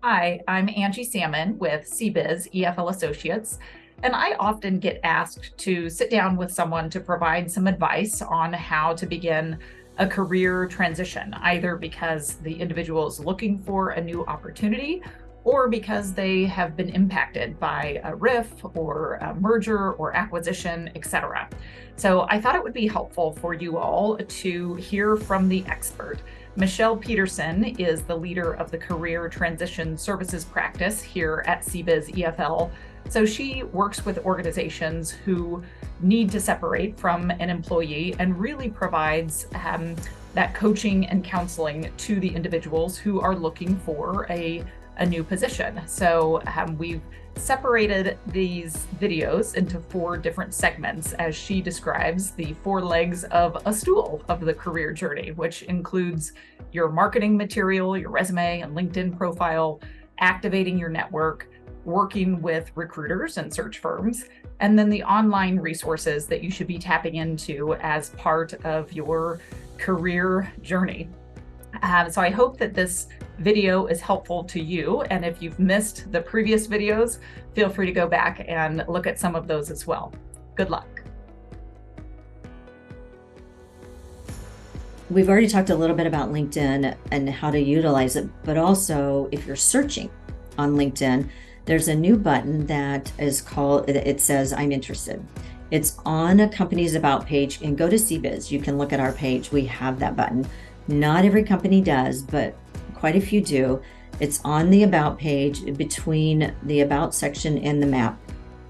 Hi, I'm Angie Salmon with CBiz EFL Associates, and I often get asked to sit down with someone to provide some advice on how to begin a career transition, either because the individual is looking for a new opportunity or because they have been impacted by a RIF or a merger or acquisition, etc. So I thought it would be helpful for you all to hear from the expert. Michelle.Peterson is the leader of the Career Transition Services practice here at CBiz EFL. So she works with organizations who need to separate from an employee and really provides that coaching and counseling to the individuals who are looking for a new position. So we've separated these videos into 4 different segments as she describes the 4 legs of a stool of the career journey, which includes your marketing material, your resume and LinkedIn profile, activating your network, working with recruiters and search firms, and then the online resources that you should be tapping into as part of your career journey. So I hope that this video is helpful to you. And if you've missed the previous videos, feel free to go back and look at some of those as well. Good luck. We've already talked a little bit about LinkedIn and how to utilize it, but also if you're searching on LinkedIn, there's a new button that is called, it says, I'm interested. It's on a company's about page, and go to CBiz. You can look at our page. We have that button. Not every company does, but quite a few do. It's on the about page between the about section and the map.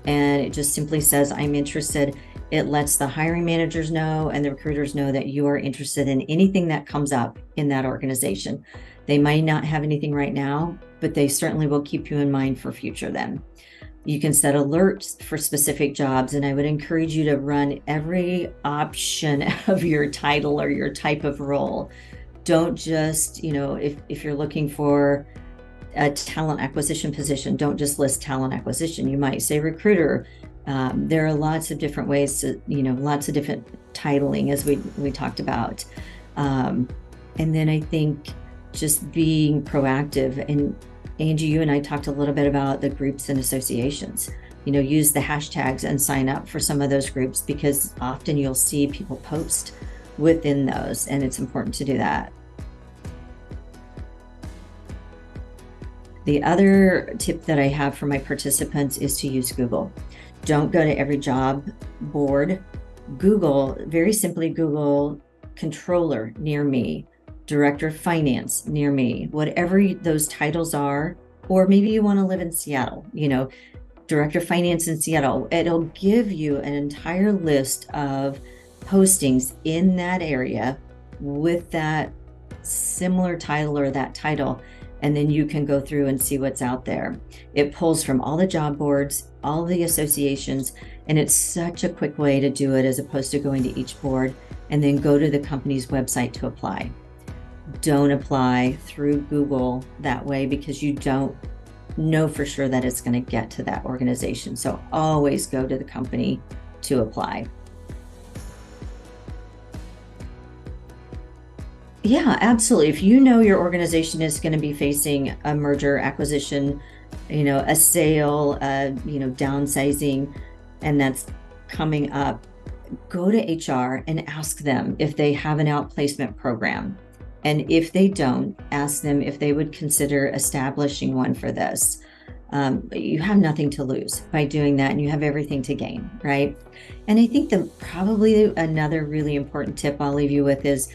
And it just simply says, I'm interested. It lets the hiring managers know and the recruiters know that you are interested in anything that comes up in that organization. They might not have anything right now, but they certainly will keep you in mind for future then. You can set alerts for specific jobs, and I would encourage you to run every option of your title or your type of role. Don't just, if you're looking for a talent acquisition position, don't just list talent acquisition. You might say recruiter. There are lots of different ways to, lots of different titling as we talked about. And then I think just being proactive. And Angie, you and I talked a little bit about the groups and associations. Use the hashtags and sign up for some of those groups, because often you'll see people post within those, and it's important to do that. The other tip that I have for my participants is to use Google. Don't go to every job board. Google, very simply Google controller near me, director of finance near me, whatever those titles are. Or maybe you want to live in Seattle, director of finance in Seattle. It'll give you an entire list of postings in that area with that similar title or that title. And then you can go through and see what's out there. It pulls from all the job boards, all the associations, and it's such a quick way to do it as opposed to going to each board and then go to the company's website to apply. Don't apply through Google that way, because you don't know for sure that it's going to get to that organization. So always go to the company to apply. Yeah, absolutely. If you know your organization is going to be facing a merger, acquisition, a sale, downsizing, and that's coming up, go to HR and ask them if they have an outplacement program. And if they don't, ask them if they would consider establishing one for this. You have nothing to lose by doing that, and you have everything to gain, right? And I think probably another really important tip I'll leave you with is,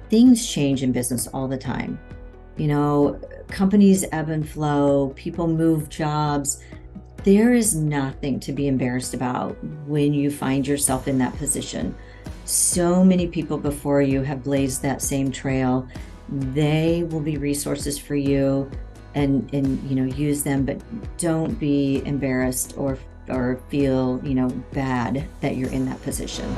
things change in business all the time. Companies ebb and flow, people move jobs. There is nothing to be embarrassed about when you find yourself in that position. So many people before you have blazed that same trail. They will be resources for you, and use them, but don't be embarrassed or feel, bad that you're in that position.